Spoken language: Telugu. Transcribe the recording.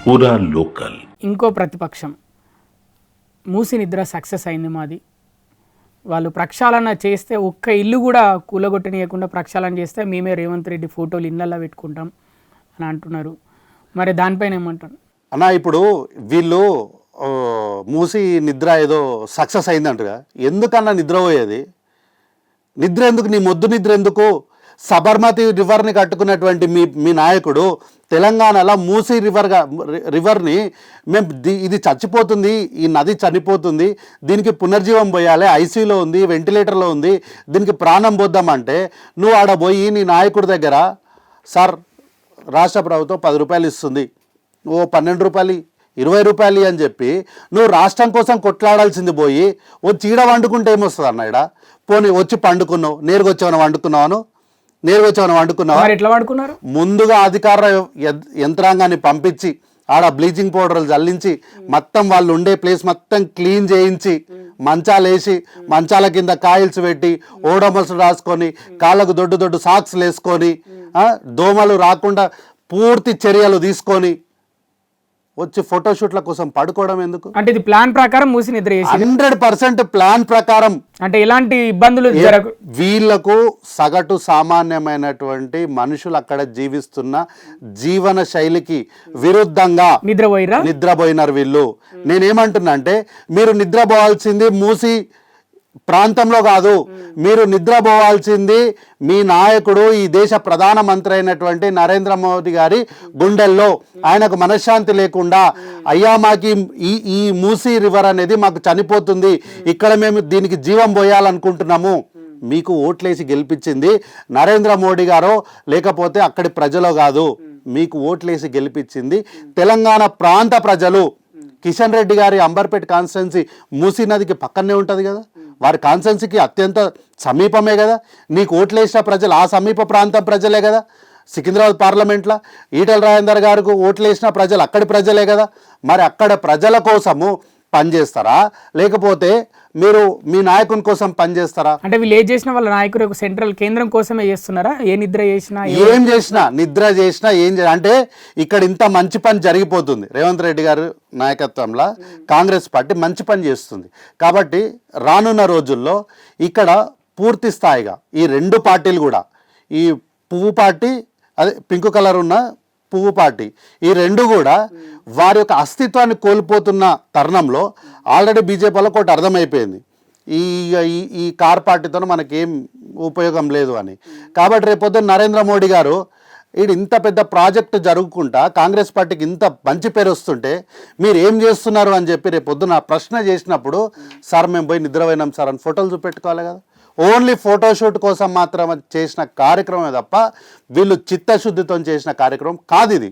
పూరా లోకల్. ఇంకో ప్రతిపక్షం మూసి నిద్ర సక్సెస్ అయింది మాది, వాళ్ళు ప్రక్షాళన చేస్తే ఒక్క ఇల్లు కూడా కూలగొట్టనీయకుండా ప్రక్షాళన చేస్తే మేమే రేవంత్ రెడ్డి ఫోటోలు ఇళ్ళల్లో పెట్టుకుంటాం అని అంటున్నారు. మరి దానిపైన ఏమంటారు అన్న? ఇప్పుడు వీళ్ళు మూసి నిద్ర ఏదో సక్సెస్ అయిందంటగా, ఎందుకన్నా నిద్రపోయేది? నిద్ర ఎందుకు? నీ మొద్దు నిద్ర ఎందుకు? సబర్మతి రివర్ని కట్టుకున్నటువంటి మీ నాయకుడు తెలంగాణలో మూసి రివర్ని మేము ఇది చచ్చిపోతుంది, ఈ నది చనిపోతుంది, దీనికి పునర్జీవం పోయాలి, ఐసీయూలో ఉంది, వెంటిలేటర్లో ఉంది, దీనికి ప్రాణం పోద్దామంటే నువ్వు ఆడ పోయి నీ నాయకుడి దగ్గర సార్ రాష్ట్ర ప్రభుత్వం 10 రూపాయలు ఇస్తుంది, ఓ 12 రూపాయలు 20 రూపాయలు అని చెప్పి నువ్వు రాష్ట్రం కోసం కొట్లాడాల్సింది పోయి వచ్చి ఈడ వండుకుంటే ఏమొస్తుంది అన్న? ఈడ పోనీ వచ్చి పండుకున్నావు, నేరుగా వచ్చేవన్న వండుకున్నావాను? ఎట్లా వాడుకున్నారు? ముందుగా అధికార యంత్రాంగాన్ని పంపించి ఆడ బ్లీచింగ్ పౌడర్లు చల్లించి మొత్తం వాళ్ళు ఉండే ప్లేస్ మొత్తం క్లీన్ చేయించి మంచాలు వేసి మంచాల కింద కాయిల్స్ పెట్టి ఓడోమస్ రాసుకొని కాళ్ళకు దొడ్డు సాక్స్ వేసుకొని దోమలు రాకుండా పూర్తి చర్యలు తీసుకొని వచ్చి ఫోటోషూట్ల కోసం పడుకోవడం ఎందుకు? అంటే ఇది ప్లాన్ ప్రకారం మూసి నిద్ర 100% ప్లాన్ ప్రకారం. అంటే ఎలాంటి ఇబ్బందులు వీళ్లకు సగటు సామాన్యమైనటువంటి మనుషులు అక్కడ జీవిస్తున్న జీవన శైలికి విరుద్ధంగా నిద్రపోయినారు వీళ్ళు. నేనేమంటున్నా అంటే మీరు నిద్రపోవాల్సింది మూసి ప్రాంతంలో కాదు, మీరు నిద్రపోవాల్సింది మీ నాయకుడు ఈ దేశ ప్రధానమంత్రి అయినటువంటి నరేంద్ర మోదీ గారి గుండెల్లో. ఆయనకు మనశ్శాంతి లేకుండా అయ్యా మాకి ఈ మూసీ రివర్ అనేది మాకు చనిపోతుంది, ఇక్కడ మేము దీనికి జీవం పోయాలనుకుంటున్నాము. మీకు ఓట్లేసి గెలిపించింది నరేంద్ర మోడీ గారో లేకపోతే అక్కడి ప్రజలో కాదు, మీకు ఓట్లేసి గెలిపించింది తెలంగాణ ప్రాంత ప్రజలు. కిషన్ రెడ్డి గారి అంబర్పేట కాన్స్టిట్యున్సీ మూసీ నదికి పక్కనే ఉంటుంది కదా, వారి కాన్స్టిట్యున్సీకి అత్యంత సమీపమే కదా. నీకు ఓట్లేసిన ప్రజలు ఆ సమీప ప్రాంతం ప్రజలే కదా. సికింద్రాబాద్ పార్లమెంట్లో ఈటెల రాజేందర్ గారికి ఓట్లేసిన ప్రజలు అక్కడి ప్రజలే కదా. మరి అక్కడ ప్రజల కోసము పనిచేస్తారా లేకపోతే మీరు మీ నాయకుని కోసం పనిచేస్తారా? అంటే వీళ్ళు ఏం చేసినా వాళ్ళ నాయకుడు సెంట్రల్ కేంద్రం కోసమే చేస్తున్నారా? నిద్ర చేసినా నిద్ర చేసినా అంటే ఇక్కడ ఇంత మంచి పని జరిగిపోతుంది. రేవంత్ రెడ్డి గారి నాయకత్వంలో కాంగ్రెస్ పార్టీ మంచి పని చేస్తుంది కాబట్టి రానున్న రోజుల్లో ఇక్కడ పూర్తి స్థాయిగా ఈ 2 పార్టీలు కూడా, ఈ పువ్వు పార్టీ అదే పింక్ కలర్ ఉన్న పువ్వు పార్టీ, ఈ 2 కూడా వారి యొక్క అస్తిత్వాన్ని కోల్పోతున్న తరుణంలో ఆల్రెడీ బీజేపీలో ఒకటి అర్థమైపోయింది, ఈ కార్ పార్టీతో మనకేం ఉపయోగం లేదు అని. కాబట్టి రేపొద్దున నరేంద్ర మోడీ గారు ఇంత పెద్ద ప్రాజెక్టు జరుగుకుంటా కాంగ్రెస్ పార్టీకి ఇంత మంచి పేరు వస్తుంటే మీరు ఏం చేస్తున్నారు అని చెప్పి రేపొద్దున ప్రశ్న చేసినప్పుడు సార్ మేము పోయి నిద్రపోయినాం సార్ అని ఫోటోలు చూపెట్టుకోవాలి కదా. ఓన్లీ ఫోటోషూట్ కోసం మాత్రం చేసిన కార్యక్రమమే తప్ప వీళ్ళు చిత్తశుద్ధితో చేసిన కార్యక్రమం కాదు ఇది.